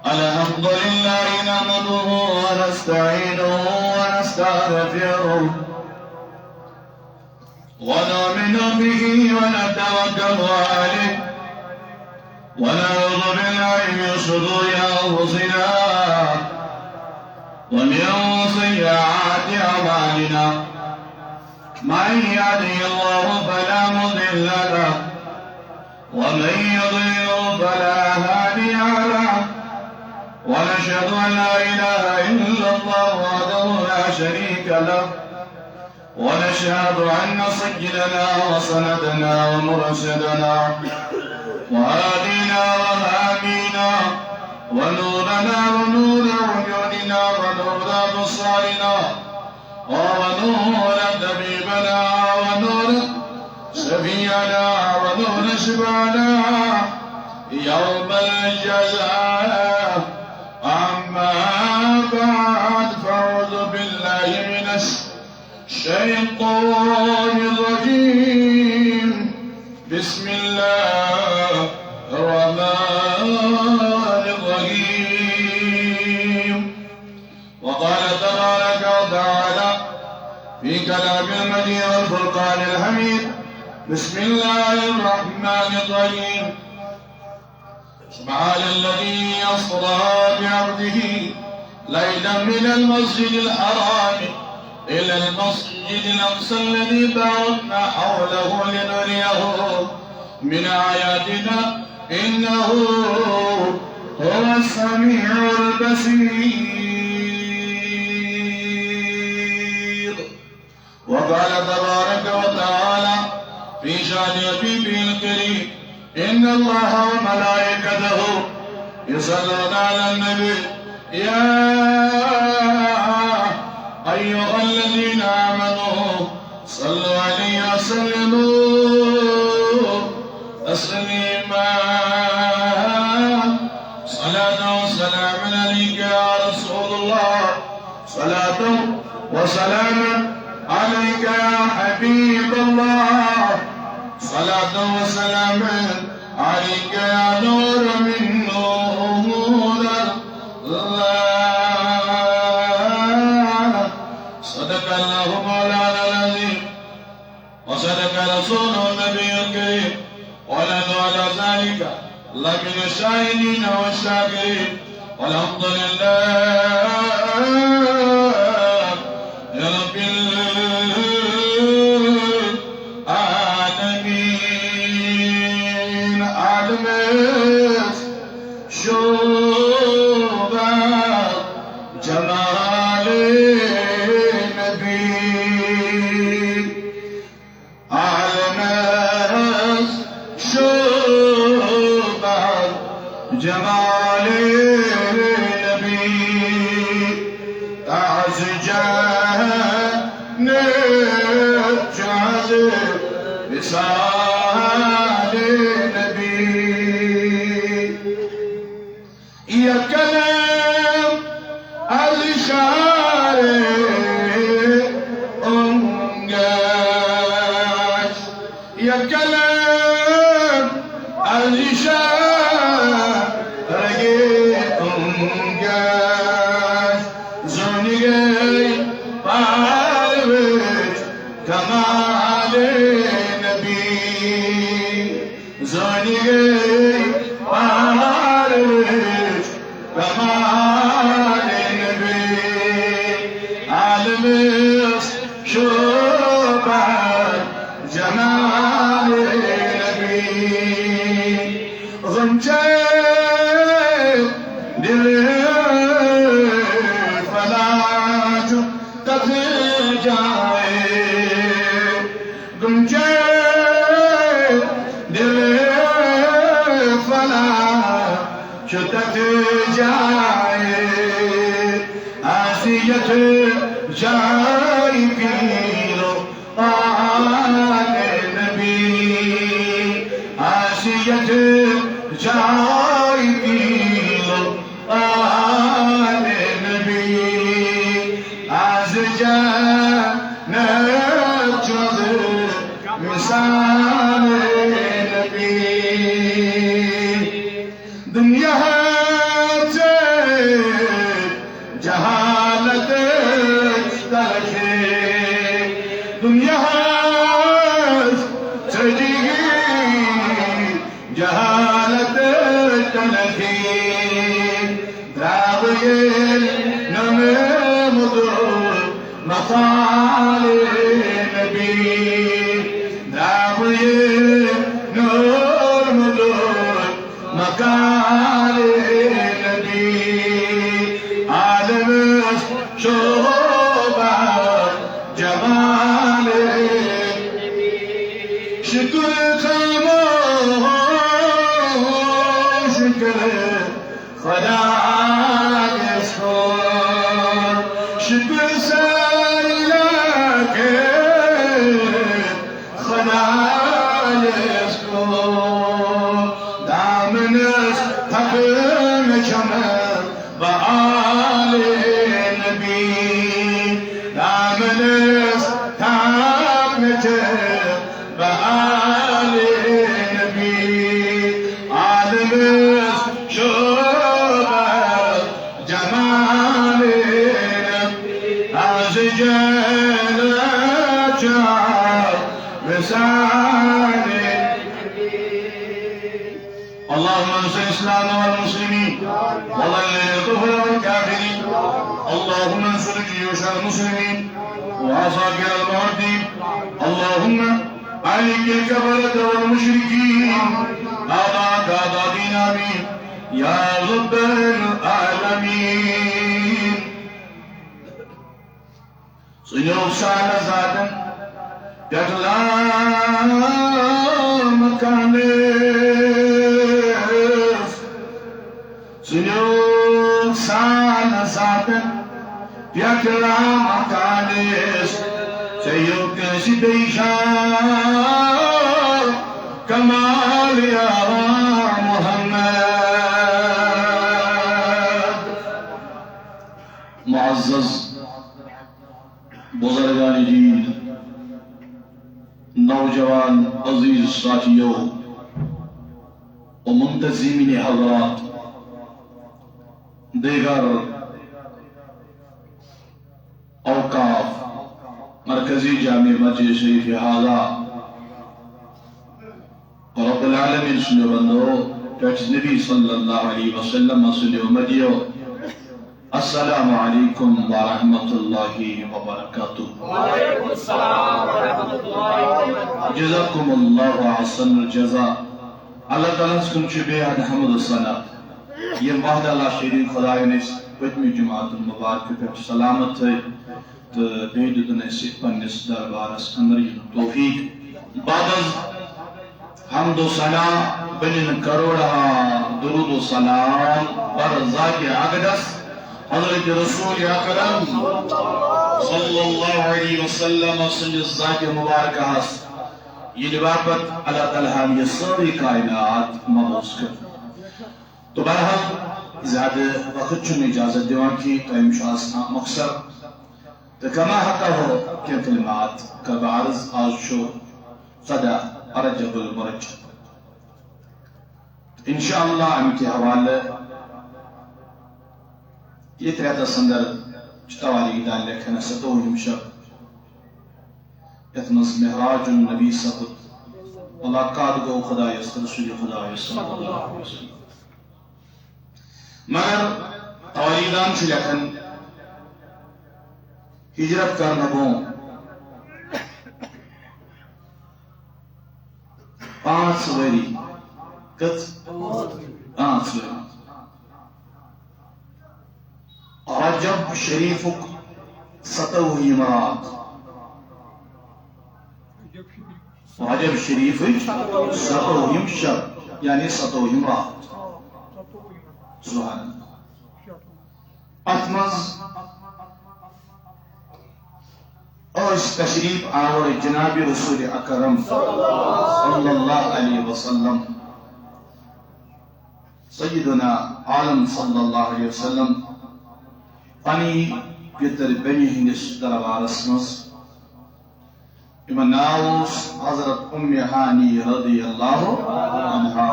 الحمد لله نحمده ونستعينه ونستغفره ونؤمن به ونتوكل عليه ونعوذ بالله من شرور أنفسنا ومن سيئات أعمالنا من يهده الله فلا مضل له ومن يضلل فلا هادي له ونشهد أن لا إله إلا الله وحده لا شريك له ونشهد أن سيدنا وسندنا ومرشدنا وهادينا وهامينا ونورنا ونور وجودنا ونور أبصارنا ونور طبيبنا ونور شفيعنا ونور شفاعنا يوم الجزاء. أما بعد فأعوذ بالله من الشيطان الرجيم. بسم الله الرحمن الرحيم. وقال تبارك وتعالى في كلام المجيد والفرقان الحميد. بسم الله الرحمن الرحيم. سبحان الذي أسرى بعبده ليلا من المسجد الحرام إلى المسجد الأقصى الذي باركنا حوله لنريه من آياتنا إنه هو السميع البصير. وقال تبارك وتعالى في شأن حبيبه الكريم إن الله وملائكته يصلون على النبي يا أيها الذين آمنوا صلوا عليه وسلموا تسليما. صلاة وسلام عليك يا رسول الله صلاة وسلام عليك يا حبيب الله صلاة وسلام عليك يا نور من نور الله. صدق الله مولانا العظيم وصدق رسوله النبي الكريم ونحن على ذلك لمن الشاهدين والشاكرين والحمد لله يا رب العالمين. عالمت شوق جمال النبي عالمت شوق جمال النبي تعز جاز بسال النبي. يا كلام الشارع أنجاز يا كلام الشارع أنجاز زوني باربت كمال النبي زوني باربت كمال النبي. عالم شوبان جمال النبي. غنجي دل فلاج تتجاي غنجي دل فلاج تتجاي آسية جاي فيرو آل النبي آسية جاي فيرو آل النبي. عزجا نجد مثال النبي یہ نمود مقال نبی نام یہ نمود مقال نبی عالم شوبہ جمال نبی شکر خاموش کر خدا اس کو شکر سارا کے خدا اس کو دامنس حق نشم بآل نبی دامنس حق نشم بآل نبی عالم شوبہ جمال نبی از جنت مثال اللهم انصر الاسلام والمسلمين وضل الكفر والكافرين اللهم انصر جيوش المسلمين وعصابة المعدين اللهم عليك الكفرة والمشركين أعطاك أعطى دين آمين يا رب العالمين صلوا على ذاتا يطلع مكانس صلوا على ذاتا يطلع مكانس سيوك سبيشا كمال يا محمد معزز بزرگان دین نوجوان عزیز ساتھیوں و منتظمین حضرات دیگر اوقاف مرکزی جامع مسجد شریف حاضہ رب العالمین سنو بندو پیچ نبی صلی اللہ علیہ وسلم سنو مدیو السلام علیکم ورحمۃ اللہ وبرکاتہ وعلیکم السلام ورحمۃ اللہ وبرکاتہ جزاکم اللہ احسن الجزاء اللہ تعالیٰ سکن بے حد حمد و ثنا یہ وحد اللہ شریف خدای نس پتمی جماعت المبارک پہ سلامت ہے تو بیدِ دنس پنس دربارس اندر توفیق بعد از حمد و ثنا بنن کروڑا درود و سلام بر ذات اقدس حضرت رسول اکرم صلی اللہ علیہ وسلم سنجھ ذات مبارکہ یہ باپت اللہ تعالیٰ یہ ساری کائنات مبوس کر تو بہرحال زیادہ وقت چون اجازت دیوان کی تو امشاس مقصر تو کما حقا ہو کہ کلمات کا بعرض آج شو صدا ارجب المرج انشاءاللہ ہم کے حوالے یہ تریتا سندر چتوالی دان لکھنا ستو ہمشب اتنس محراج النبی صبت ملاقات گو خدا یستر رسول خدا صلی اللہ علیہ وسلم مگر توالی دان چھ لکھن ہجرت کرنا گو 5 وری کت 5 وری رجب شریفک 7 مرات رجب شریفک 7 شب یعنی 7 مرات سبحان اللہ اتمز اوش تشریف آور جناب رسول اکرم صلی اللہ علیہ وسلم سیدنا عالم صلی اللہ علیہ وسلم پانی پیتر بنی ہندس دربار اسمس امن ناوس حضرت ام ہانی رضی اللہ عنہا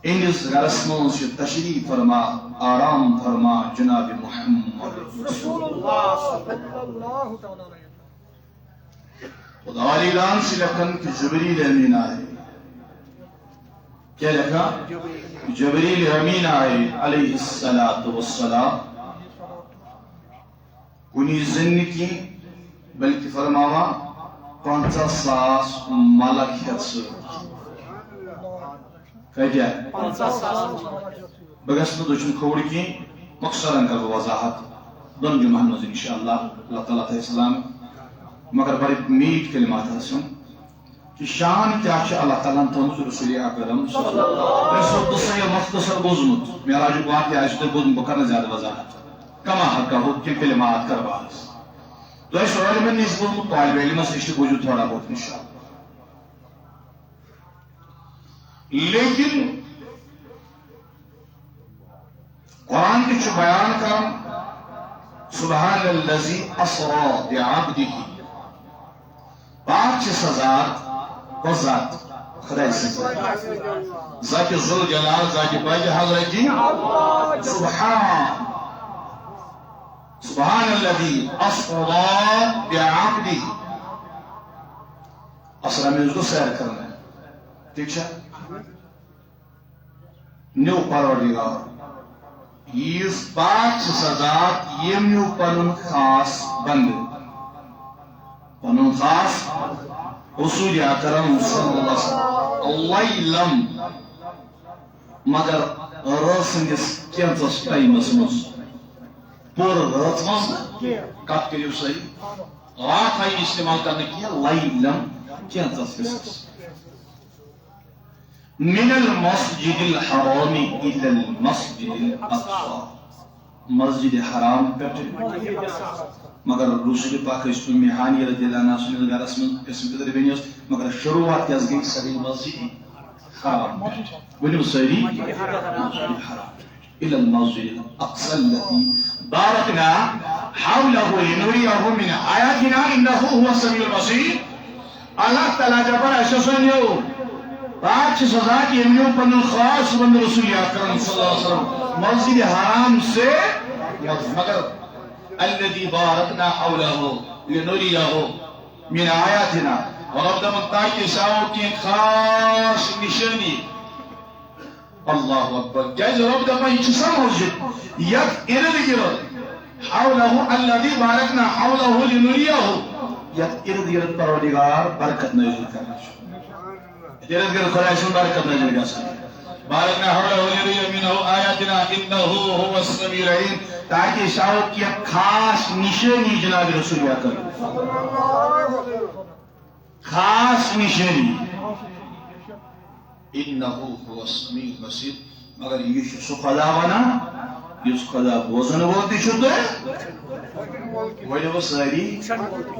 انس رسموس تشریف فرما آرام فرما جناب محمد رسول اللہ صلی اللہ تعالی علیہ خدا علی لان سے لکھن کی جبریل امین آئے کیا لکھا؟ جبریل امین آئے علیہ السلام کنی زن کی بلکہ فرماوا 50,000 ملک ہتھ کیا ہے 50,000 بگس نا دچن کھوڑ کی مقصرن کر وضاحت دون جمعن مز انشاءاللہ اللہ تعالیٰ تعالیٰ السلام مگر بڑی میٹ کلمات حسن کہ شان کیا چھے اللہ تعالیٰ تمز رسول اکرم صلی اللہ علیہ وسلم قصہ مختصر بوزمت معراج واقعہ عشق بوزم بکرنا زیادہ وضاحت کما حقا ہو کہ کلمات کر باز تو اس علم میں نیز بوزمت طالب علم سے اشتے بوجود تھوڑا بہت انشاءاللہ لیکن قرآن کے چھو بیان کا سبحان الذی اسرا بعبده پاک چھ سزاد و ذات خدای سے ذات ذل جلال ذات باج حضرتی سبحان الذی اسرا بعبده اسرا میں اس کو سیر کرنا ہے ٹھیک ہے نیو پروردگار یہ پاک سزاد یمیو پنن خاص بند پنن خاص رسول اکرم صلی اللہ علیہ وسلم مگر رسنگس کینسس ٹائمس مز پور رات مز کت کریو صحیح رات آئی استعمال کرنے کی لائلم کینسس کسس من المسجد الحرام الى المسجد الاقصى مسجد حرام پہ مگر رسول پاک ام ہانی رضی اللہ عنہ سن گرس من قسم پدر بنیس مگر شروعات کیس گئی سری مسجد حرام ونو سری مسجد حرام الى المسجد الاقصى الذي باركنا حوله لنريه من آياتنا انه هو السميع البصير الله تعالی جبر اشسنیو پاک چھ سزاد یمیو پنن خاص بند رسول اکرم صلی اللہ علیہ وسلم مسجد حرام سے مگر الذي باركنا حوله لنريه من آياتنا ورب من تاکہ شاو کی خاص نشانی اللہ اکبر جائز رب دما یہ چھ مسجد یک ارد گرد حوله الذي باركنا حوله لنريه یک ارد گرد پروردگار برکت نازل کرنا ارد گرد خدای سن برکت نازل کرنا بارکنا حوله لنريه منه آیاتنا انه هو السمیع العلیم تاکہ شاو کی خاص نشانی جناب رسول اکرم خاص نشانی انه هو السمیع البصیر مگر یہ سو خدا بنا یہ خدا بوزن بولتی چھتے وہ ساری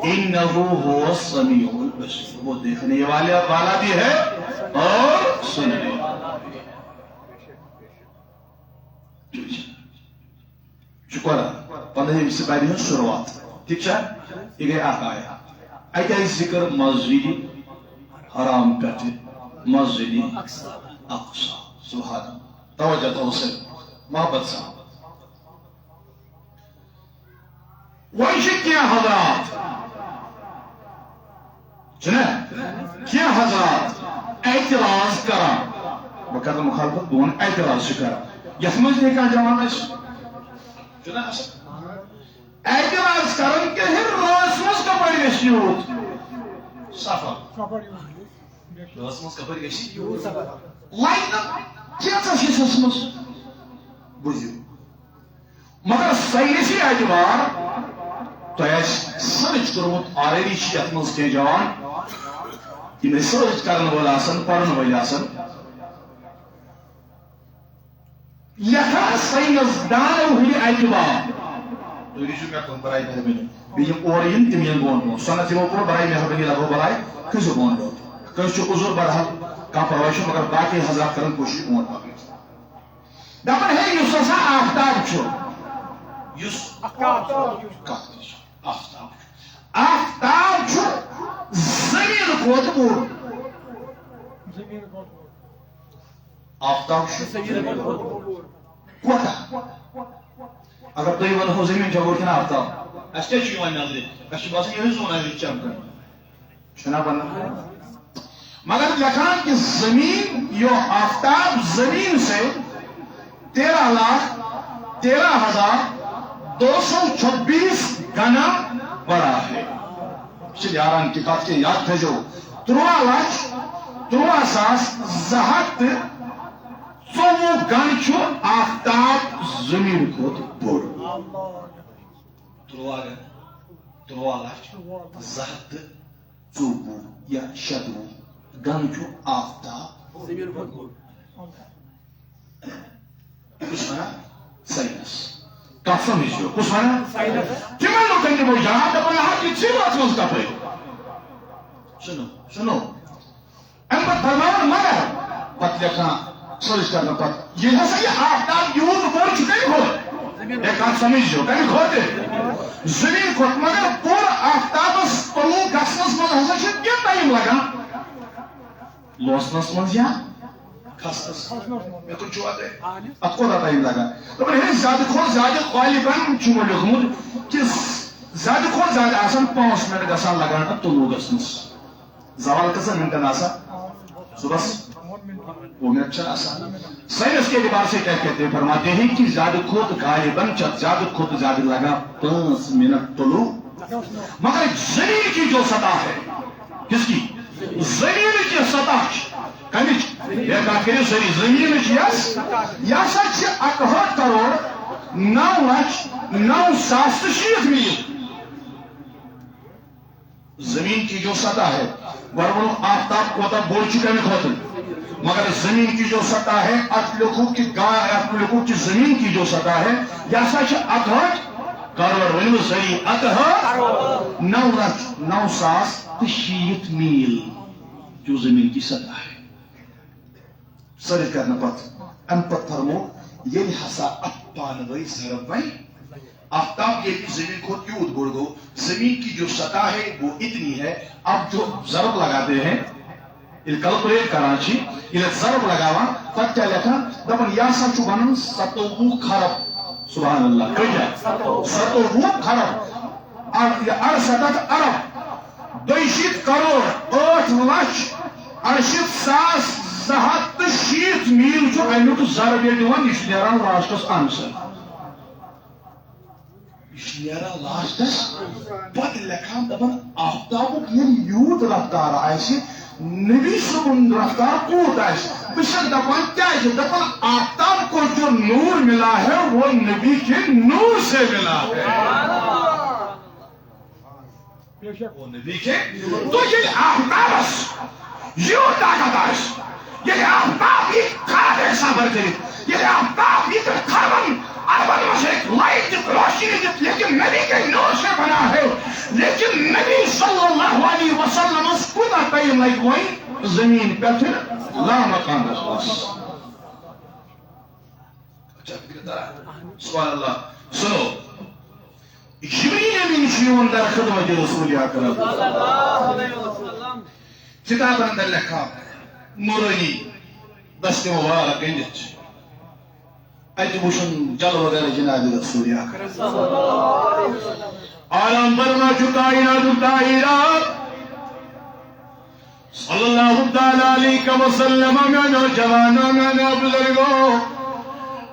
انه هو السمیع البصیر وہ دیکھنے والا بھی ہے اور سننے والا بھی ہے شکر پندرہ سے پہلے ہوں شروعات ٹھیک ہے یہ گئی آیا ایک ذکر مسجد حرام کرتے مسجد اقصی سبحان توجہ توسل محبت سے ویشی کیا حضرات جنہیں کیا حضرات اعتراض کرا وقت مخالفت بون اعتراض کرا یسمج دیکھا جوان ہے اعتراض کرن کہ ہر رسمس کپر گشی ہوت سفر رسمس کپر گشی لائن کیا چاہیے رسمس بوزیو مگر سائنسی اعتبار تو ایس سرچ کرمت آریڈی چھ ات مز کے جوان یم سرچ کرن والا آسن پڑھن والا آسن لکھا سائنس دانو ہی اعتبار تو ریشو میں کن برائی مہربانی بیم اورین تمین بون بون سنت تیمو پر برائی مہربانی لگو برائی کسو بون بون کسو عذر برحل کام پروائشو مگر باقی حضرات کرن کوشش بون بون دپن ہے یوس اسا آفتاب چھو یوس آفتاب چھو زمین کوت بور آفتاب چھو کوتا اگر تو یہ ون زمین جگہ کنا آفتاب اس کیا چیوان نظر اس باسن یہ زون ہے چم کر شنا بننا مگر لکھان کہ زمین یہ آفتاب زمین سے 13,13,226 گنا بڑا ہے. یاران کی بات کے یاد تھے جو 13,13,224 گن چھو آفتاب زمین کو بوڑ. 13,13,224 یا شدو گن چھو آفتاب زمین کو بوڑ. کچھ مانا سائنس کا سمجھو. کچھ مانا سائنس کیوں لوگ کہیں وہ یہاں پر یہاں کی چیز بات سمجھتا پہ. سنو ام پر فرمان مگر پت لکھا سوچ کرنا پت یہ ہے صحیح آفتاب یوں بول چکے ہی ہو. ایک آن سمجھو کہیں کھوتے زمین کھوت مگر پور آفتاب پلو گسنس من حسن چھت کیا ٹائم لگا لوسنس من یا خستس میں تو چوہ دے اب کو دا ٹائم لگا. تو پر ہے زیادہ کھول زیادہ غالباً چوہ لکھمود کہ زیادہ کھول زیادہ آسان 5 منٹ گسان لگانا تلو گسنس زوال کسا منٹن آسا صبح وہ منٹ چل آسا. سائنس کے اعتبار سے کیا کہتے ہیں فرماتے ہیں کہ زیادہ کھود غالباً زیادہ کھود زیادہ لگا 5 منٹ تلو. مگر زمین کی جو سطح ہے کس کی زمین کی سطح کمیچ یہ کافری سری زمین کی یا سچ 68,9,9,960 میل زمین کی جو سطح ہے ورنہ آفتاب کو تب بول چکے میں کھوتن مگر زمین کی جو سطح ہے آپ لوگوں کی زمین کی جو سطح ہے یا سچ 68 کروڑ ونو صحیح 68,9,960 میل جو زمین کی سطح ہے. سر کرنا پت ام پت فرمو یہ ہسا اپان وی ضرب وی آفتاب یہ زمین کو یود بڑھ گو زمین کی جو سطح ہے وہ اتنی ہے. اب جو ضرب لگاتے ہیں کیلکولیٹ کراچی یہ ضرب لگاوا تب کیا لکھا دبن یا سا چوبن 27 خرب سبحان اللہ کیا 27 خرب 68 ارب 200 کروڑ 8,68,760 میل جو امیک ضرب یہ دیوان یہ نیران لاسٹس آنسر یہ نیران لاسٹس پت لکھان دبن آفتابک یہ یوت رفتار آئیسی نبی صبن رفتار کوت آئیسی بشک دبن کیا ہے دبن آفتاب کو جو نور ملا ہے وہ نبی کے نور سے ملا ہے وہ نبی کے تو یہ آفتابس یہ طاقت آئیس یہ آفتاب یہ خراب ایسا برکرت یہ آفتاب یہ خربن اربن مشرق لائٹ روشنی لیکن نبی کے نور سے بنا ہے. لیکن نبی صلی اللہ علیہ وسلم اس خدا ٹائم لائک ہوئی زمین پہ پھر لا مقام رسول. سبحان اللہ. سنو جبریل امین شیون در خدمت رسول اکرم کتاب اندر لکھا نورانی دست مبارک گنجت ایتبوشن جل وغیر جناب رسول اکرم عالم برما کائنات الطاہرات صلی اللہ علیہ وسلم میانو جوانو میانو بزرگو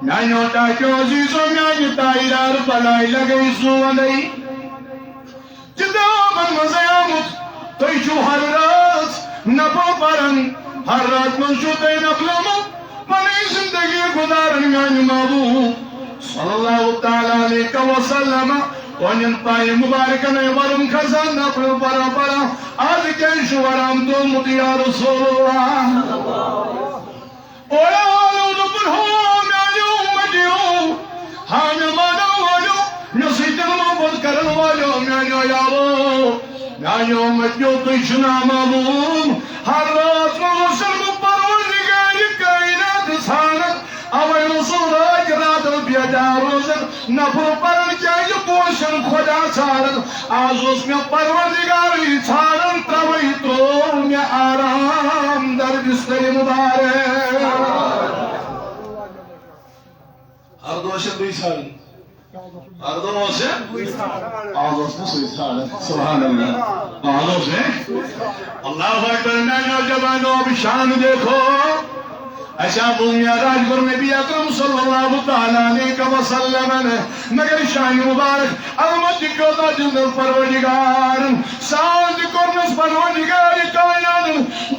میانو تاکیو عزیزو میانو طاہرار بلائی لگئی سواندئی جدا من مزیامت تیچو ہر رات نپو پرن ہر رات من شوتے نقلمو منی زندگی گزارن میانو محبوب صلی اللہ علیہ وسلم ونین پائی مبارکن ورم خزان نقل برا برا آج کیش ورم تو مطیع رسول اللہ اولا دبرہو میانو مجیو ہاں مانو والو نسیتن محبت کرن والو میانو یارو میانو مجیو تیشنا معلوم ہر رات مغسر مپروزگاری کائنات سانت اوے رسول آج رات بیدا روزن نفر پرن چاہیے پوشن خدا سارت آج اس میں پروردگاری سارن تروی تو میں آرام در بستر مبارک ہر دوشن بھی سارن Arda se? Ağzı suysal. Subhanallah. Ağzı se? Allahu Ekber ne nojabano abi şanı dekho. ایسا بنیاد پر نبی اکرم صلی اللہ تعالیٰ علیہ وسلم نے مگر شاہ مبارک علمت دکھوتا جندر پروردگار سال دکھورنس پروردگار کائنات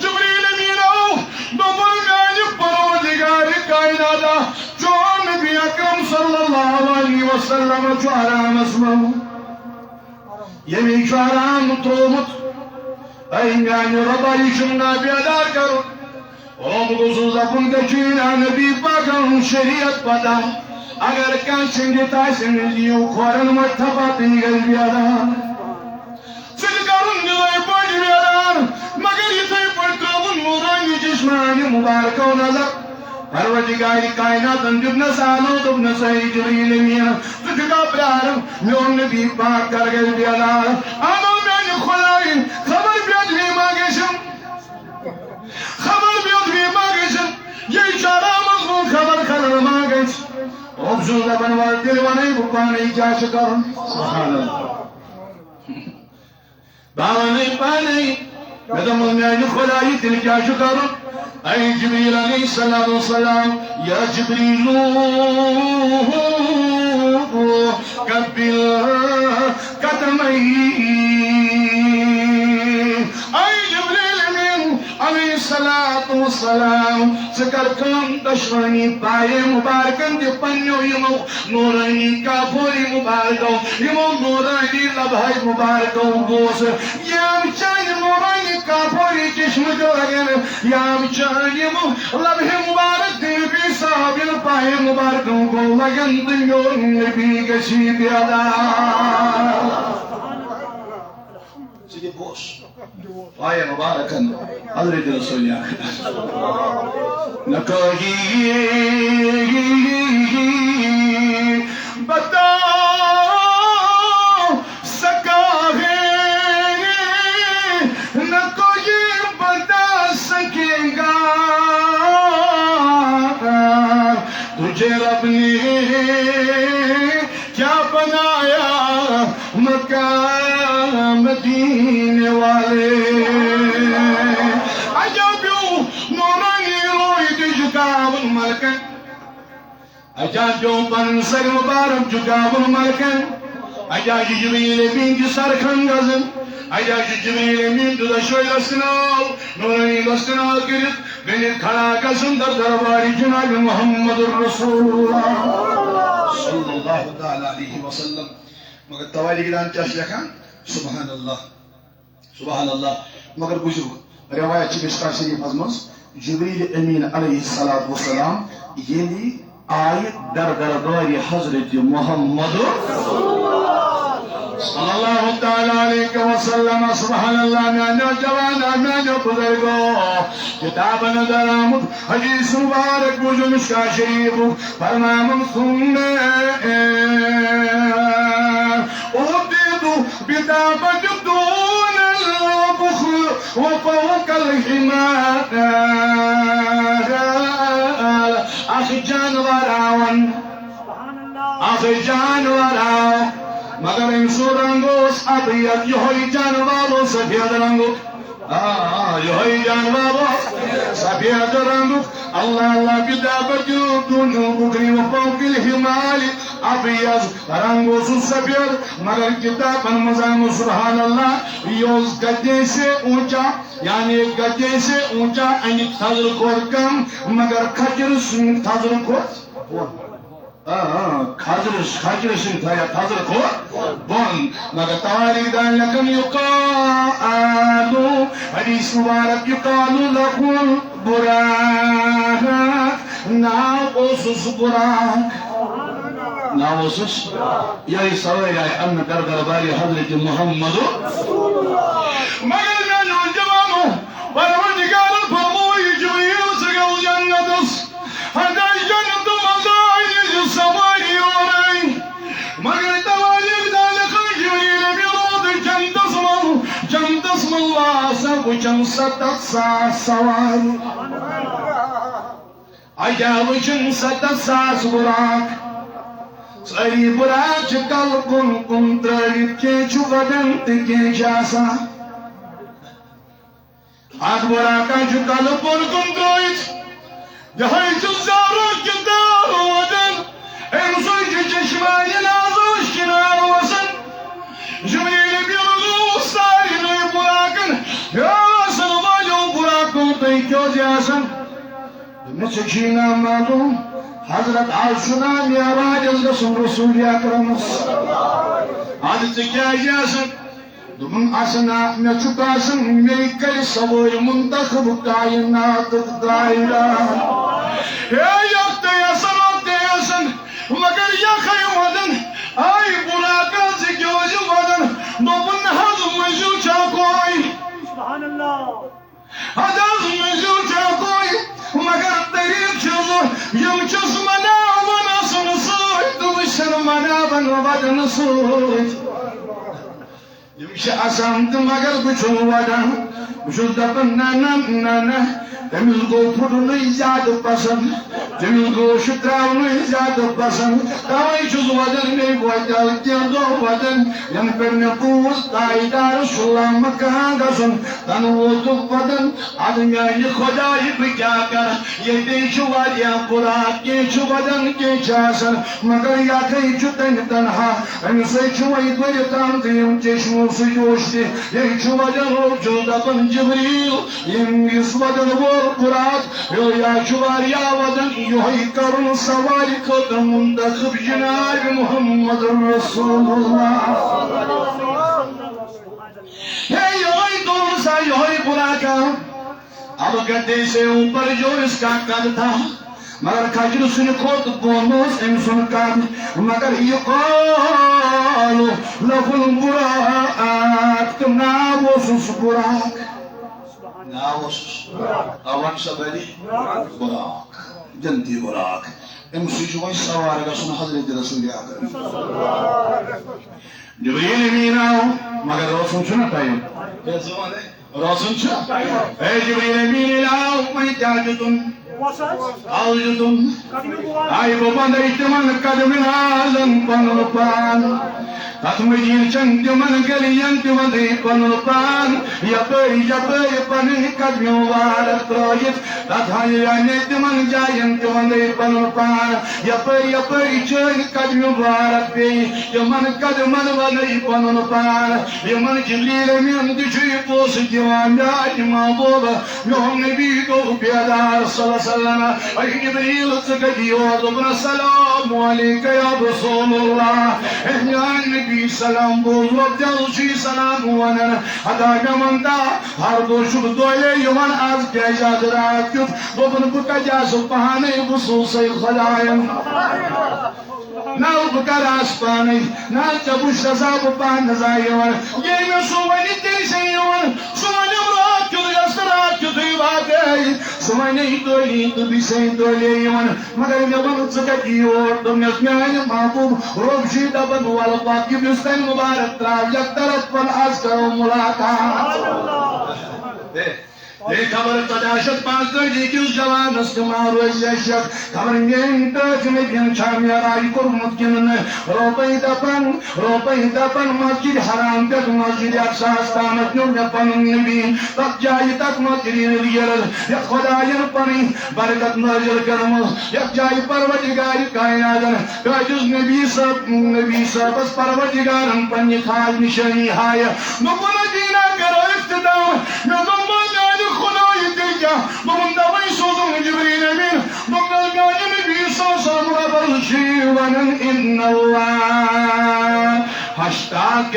جبریل میرو دوبر گاج پروردگار کائنات جو نبی اکرم صلی اللہ علیہ وسلم جو حرام اسمم یمی جو حرام ترومت اینگانی ربائی شنگا بیادار کرو Om guzulda bundakina Nabi Bakın şeriat bada Agar kan şimdi taşınız yukarın mertabatın gelbiyadan Sıdıkarın gılay paybiyadan Magar yitay parkavun murangi cismani mübarek onalar Parvatigali kainatın cübne sanu dubne sayı cirilimiyan Sıdıka prarım Lyon Nabi Bakar gelbiyadan Anıl beni khulayın Khabar biyadli mageşim خبر بیاد be ماگیشم یه چارامز bone خبر خلال ماگیش ابزون زبان وال دلوانه بکانه جاش کرن سبحان اللہ باوانه پانه بدم المیان خدایی دل جاش کرن ای جبریل علیہ السلام یا جبریلو قبل قدمی علیہ السلام سکر کم دشمانی پائے مبارکن دی پنیو یمو نورانی کافوری مبارکو یمو نورانی لبھائی مبارکو گوس یام چاہی نورانی کافوری چشم جو لگن یام چاہی لبھائی مبارک دی بی صحابی پائے مبارکو گو لگن دنیو نبی کشی بیادا سیدی بوش آئے مبارکن حضرت رسول آخر نکوہی بتا سکا ہے نکوہی بتا سکے گا تجھے رب نے کیا بنایا مکہ مدینے والے عجبیو نورانی روی جگاون ملکن عجبیو بنسر مبارک جگاون ملکن عجبی جبریل بین کی سرکن گزن عجبی جبریل بین تو دشوی لسناو نورانی لسناو کرد بین کھڑا گزن در درباری جناب محمد الرسول اللہ صلی اللہ علیہ وسلم مگر توالی گران چاش لکھا سبحان اللہ مگر بجھو روایت چی بشکار شریف مضموز جبریل امین علیہ السلام یعنی آیت در درباری حضرت محمد صلی اللہ تعالیٰ علیہ وسلم سبحان اللہ میانو جوانا میانو بزرگو کتاب نظر آمد حدیث مبارک بجھو مشکار شریف فرمامم سننے أوتيت بطابة دون البخل وفوق الحمار أخي جانوراون مگر انسو رنگوس ابیت یہوی جانوارو سفید رنگو یہوی جانوارو سفید رنگو اللہ کتابت دونو بکری وفوق الحمال ابیض رنگوس سفید مگر کتاب مزام سبحان اللہ یوز گدے سے اونچا یعنی گدے سے اونچا اینی تھزر کور کم مگر کھجر سن تھزر کور خاجر سنتایا تھازر کو بون مگر تواریخ دان لکن یقالو حدیث مبارک یقالو لکن براک ناوسوس براک ناوسوس یہی سوائے گئے ان در درباری حضرت محمد مگر میں نوجوانوں پروردگار فرموئی جبریل سگل جنتس ہدائی جنت سواری ہو رہی مگر تواریخ دالکھا جبریل بیرود جنتسم اللہ سب چن ستت ساس سوار عجاب چن ستت ساس براک ساری براچ کل کن ترائیت کی چھو بدن تکی جاسا آگ براکا چھو کل کن ترائیت جہائی چھو زارو کتار ودن امسوی چھو چشمانی نازوش کنار وسن جبریل بیرگو ساری نوی براکن یا سنوالیو براکن تی کیو جاسن نچکینا معلوم حضرت عاشنا میعراج از رسول اکرم حضرت کیا جاسن دمن اسنا میں چھپاسن میری کئی سوئی منتخب کائنات دائرہ اے یکتے یسن مگر یخی ودن آئی براکا زکیوز ودن دمن حضم مجھو چاکوئی سبحان اللہ حضم مجھو چاکوئی مگر طریق چیزو یم چیز مناون اسن سوئی دوشن مناون ودن سوئی یم چھ آسان تو مگر بچھو ودن بچھو دپن نا تمیز گو پھڑنی زیادہ پسند تمیز گو شتراونی زیادہ پسند توائی چیز ودن میں بویدل کیندو ودن یم پر میں پوز تائیدار سلام مکان گسن تن ووتو ودن آدمی آئی خدای پر کیا کر یہ دیچو وادیا پورا کی چو ودن کی چاسن مگر یا کئی چو تنہا ام سے چوئی دوی تان دیم چشمو سجوشتی یہ چو ودن رو جو دپن جبریل یم اس ودن وہ قرآن یا چواریا ودن یوہی کرن سواری قدم منتخب جناب محمد رسول اللہ یوہی دون سا یوہی براکا اب گدے سے اوپر جو اس کا قد تھا مگر کھجر سن خود بونوس ام سن قد مگر یقالو لفل براک تم ناوسوس براک ناوس اوان سبری براک جنتی براک ام سجوی سوار گسن حضرت رسول اکرم جبریل امین آو مگر روسن چھنا تائیو روسن چھنا اے جبریل امین آو میں تاجتن آوجتن آئی ببند ایتمن قدمن آلن پنپان تتمجین چند من گلین تیوندی پنپان یپی پنی قدم وارد پرویت تتھائی آنیت من جائن تیوندی پنپان یپی چند قدم وارد پی یمن قدمن ونی پنپان یمن جلیل من دچوی پوس دیوان جائی محبوب یوم نبی کو بیدار صلی اللہ علیہ وسلم اے جبریل سکتی وردبن السلام علیکہ یا رسول اللہ احیان نبی سلام بول وقتل چی سلام ونن حدا منتا ہر دو شب دوئے یوان آز کیجاد رات کیت دوبن بکا جاس پہانے بسوسی خدایان ناو بکر آسپانی نا جبو شزاب پان نزائیوان یہ میں سوانی تیری سیوان سوانی مراد کیو یسرات کیو دیوات ہے سوانی دولی دبی سین دولی یوان مگر یوان زکتی اور دم یسمیان محبوب روب شیدہ بن والباق کی بستین مبارک تراو یک طرف پر آز کرو ملاقات یہ خبر تداشت پانچ درجی کی اس جوان استمار و ازیشت خبر یہ تاج میں بین چامی آرائی کرمت کنن روپی دپن مسجد حرام تک مسجد اقصاص تامت نم یپن نبی تک جائی تک مسجد لیرد یک خدایان پنی برکت نازل کرم یک جائی پروردگاری کائناتن کاجز نبی صاحب اس پروردگارن پنی خاج نشانی ہایا نکن دینا کرو افتدام نظم خدای دیگه بمون دوای صدوم جبریل امین بمون گاهی نبی ساسم ربل شیوان ان الله هشتاق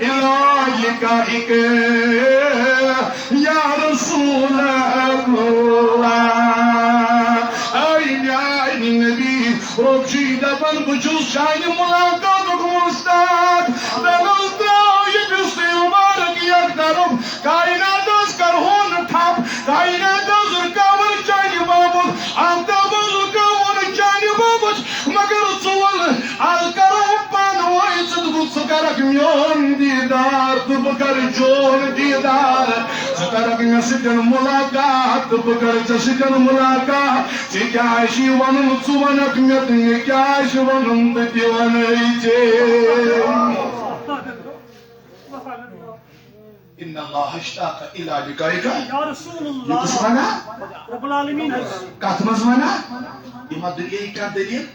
الهیک ایک یا رسول اللہ ای نبی روب شیده بن بچوز شاید ملاقات کمستاد کائنات از کرہون ٹھاپ کائنات از رکاون چانی بابود آنتا باز رکاون چانی بابود مگر چول آل کرو پانوائی صدقو سکرک میون دیدار تو بکر جون دیدار کرک مے سۭتۍ ملاقات بہٕ کرٕ ژےٚ سۭتۍ ملاقات ژےٚ کیٛاہ آسی وَنُن ژٕ وَنکھ مےٚ تہٕ مےٚ کیٛاہ آسہِ وَنُن بہٕ تہِ وَنَے ژےٚ ان اللہ اشتاق الى لقائک یا رسول یہ کس ونا رب العالمین کتھ مز ونا یہ ما دنیا کا دلیل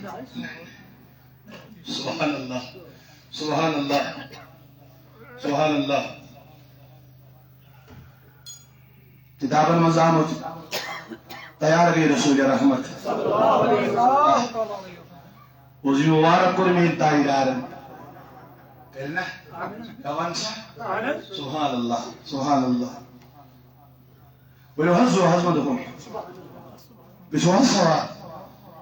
سبحان اللہ سبحان اللہ سبحان اللہ کتابن مز آمت تیار گئی رسول رحمت وزی مبارک کر میں تائیدارن کرنا سبحان اللہ سبحان اللہ ولو حزو حزم دکھوں بسو حز سوال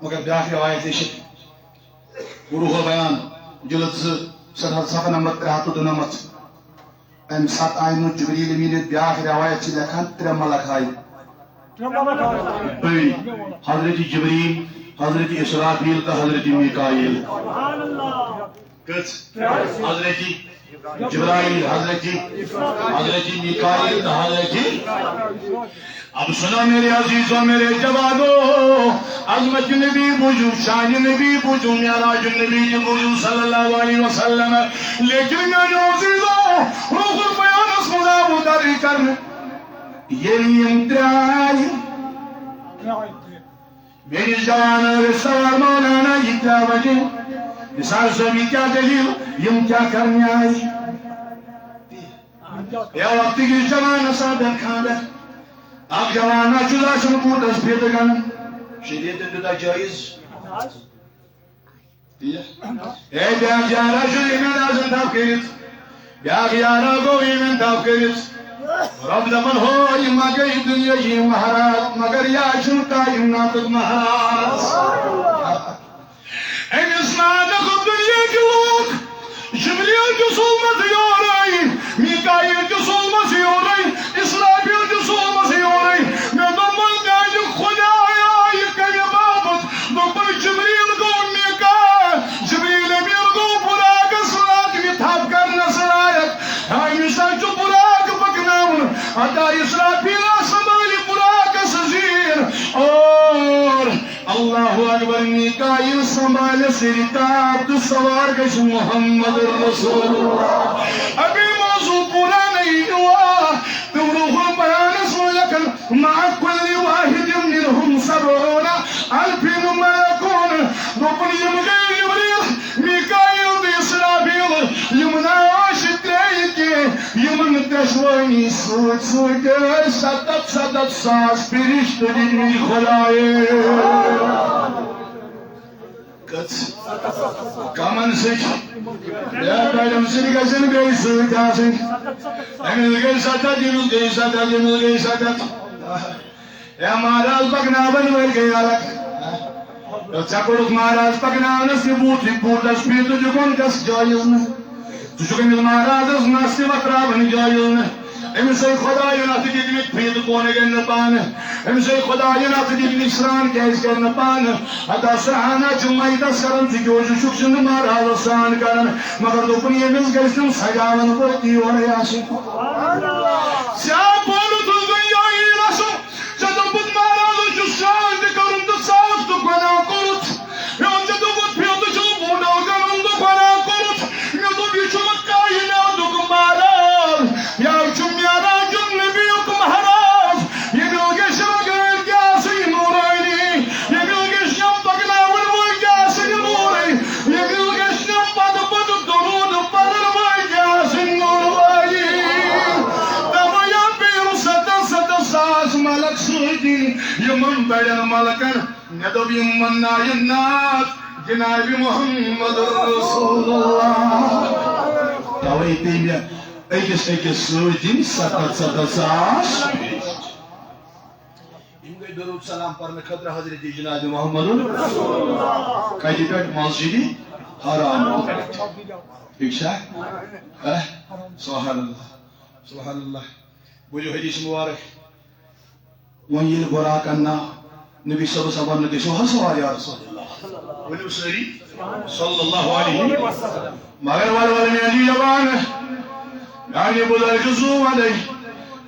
مگر بیاخ روایت شد روح البیان جلد صفحہ نمبر 329 ام سات آئینو جبریل امین بیاخ روایت شد لکھان 3 ملک آئی بھئی حضرت جبریل حضرت اسرافیل کا حضرت میکائیل حضرت جبرائیل حضرت میکائیل کا حضرت اب سنا میرے عزیزوں میرے جوانوں عظمت نبی بوجھو شان نبی بوجھو معراج نبی بوجھو صلی اللہ علیہ وسلم لیکن میرے عزیزوں روح البیان اس مذاب اداری کرنے یہ امترائی میری جوان رسول مولانا یہ کیا وجہ مثال سبھی کیا دلیل یم کیا کرنے آئی یا وقت کی جوان صادر کھانا اب جوانا چلا شنکو دس پیت گانا شریعت اندتا جائز اے بیاک جارا شو ایمین آزن تاپ کریت بیاک یارا گو ایمین تاپ کریت رب دمن ہو یم آگئی دنیا یم مہارات مگر یا چنکا یم ناطق مہارات این اسمان خود دنیا کے لوگ جبریل کی سلمت یور آئی میکائیل کی سلمت یور آئی اسرافیل کی سلمت یور آئی میں دمن گاج خدا آئی کئی بابت دمن جبریل کو میکائیل جبریل امیر کو براک سلاک کی تھاپ کرنا سلایت ہائی مثال جو براک بکناون عطا اسرافیل سمالی براک سزیر اور اللہ اکبر میکائیل سنبھال سرکاب تو سوار کش محمد رسول اللہ ابھی موضوع پورا نہیں ہوا تم روح البیان اسم لکن مع کل واحد منہم سبعون الفین ملکون دوپن یم گئی جبریل میکائیل دی اسرافیل یمنا عاشق رہی کے یمن تشوانی سوچ سوچ ستت ساس پرشت جنوی خدائے کامن سچ یا پیدم سن گزن گئی سوچ آسن امل گئی ستت امل گئی ستت امل گئی ستت یا مہاراج پکنابن ور گئی آلک چکڑک مہاراج پکنابنس کی بوٹس پیتو جکن کس جائز میں تجھکن مہاراج اس ناسی وقرابن جائز میں امسے خدای نات دیدمیت پید کونے گن پان امسے خدای نات دیدمیت سران کیس کرن پان حتا سہانا جمعی دا سرن تھی جو شکشن مہاراج سان کرن مگر دوپنی امس گیسن سجاون پرتی ونے آسن سیاہ بولو تو گئی رسم جدو بود مہاراج جو شان دی کرن تو ساس تو گنا کرت یا جدو بود پیاد جو بودا کرن تو گنا کرت یا تو بیچو مکائی نا دو مہاراج یا چم یمن بیڑن ملکن ندب یمن نائنات جناب محمد رسول اللہ توئی تیمیا ایکس سوچن ستت ساس یم گئی درود سلام پرنے خطر حضرت جناب محمد رسول اللہ کجی پیٹ مسجدی حرام ٹھیک شاہ سبحان اللہ سبحان اللہ بوجھو حدیث مبارک وان یل براک انا نبی صلی اللہ علیہ وسلم نے سوال سوال یا رسول اللہ ولو سری صلی اللہ علیہ وسلم مگر والوال میں علی جوان يعني بذلك الزوم عليه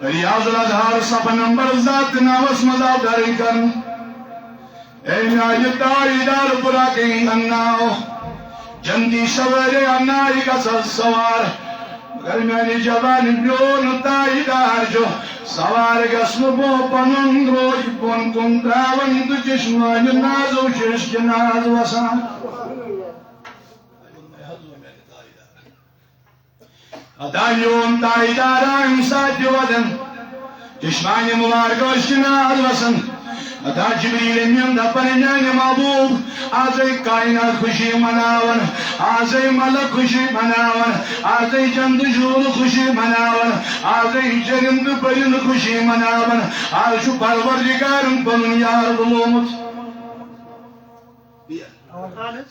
ریاض الازہار صفحہ نمبر ذات ناوس مذاب داری کن اے نائی تائیدار برا کہیں اناؤ جندی سویرے انائی کا سوار مگر میں جوان بیون تائیدار جو سوار گسم بو پنن روی پن کن تراون تو چشمان نازو ششک ناز وسان ادائیون تائیدار امساد ودن چشمان مبارکوش ناز وسن ادا جبریل امین دا پرنیان محبوب آزائی کائنات خوشی مناون آزائی ملک خوشی مناون آزائی جند جور خوشی مناون آزائی جرند پرند خوشی مناون آزو پروردگارن پنن یار بلومت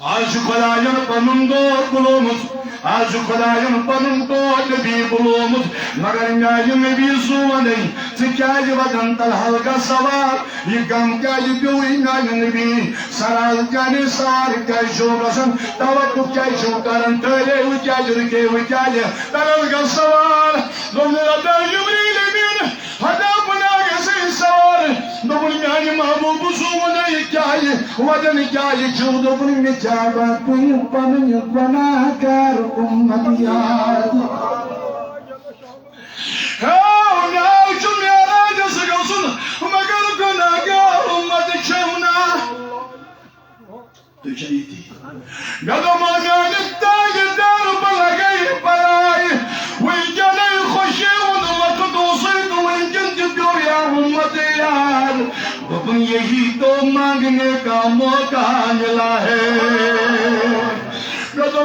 آزو خدایان پنن دور بلومت آزو خدایان پنن دور نبی بلومت مگر میائی نبی سوانی سکیاج وطن تلحل کا سوار یہ گم کیاج بیوئی میائی نبی سرال کیانی سوار کیاج شو رسن توقع کیاج شو کرن تیلے ہوئی کیاج رکے ہوئی کیاج تلحل کا سوار دونی رتا جبریل امین حدا پناہ کسی سوار دونی میائی محبوب سوانی کیاج وطن کیاج شو دونی میں چاہبا کوئی پنن گناہ کر امتیات یہی تو مانگنے کا موقع ملا ہے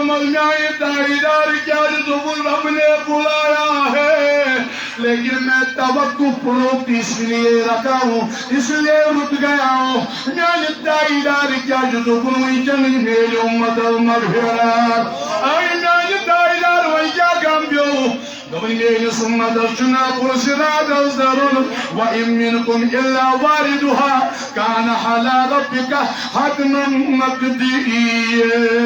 ملنائی دائیدار کیا جزبول رب نے بلایا ہے لیکن میں توقع پروک اس لیے رکھا ہوں اس لیے رک گیا ہوں میں دائیدار کیا جزبول وہی جنگ میری امت المغفرات آئی میں دائیدار وہی کیا کام بیو دبنی میری سمت الجنہ پرسراد الزرون وَإِن مِّنْكُمْ إِلَّا وَارِدُهَا كَانَ حَلَى رَبِّكَ حَتْمًا مَّقْضِيًّا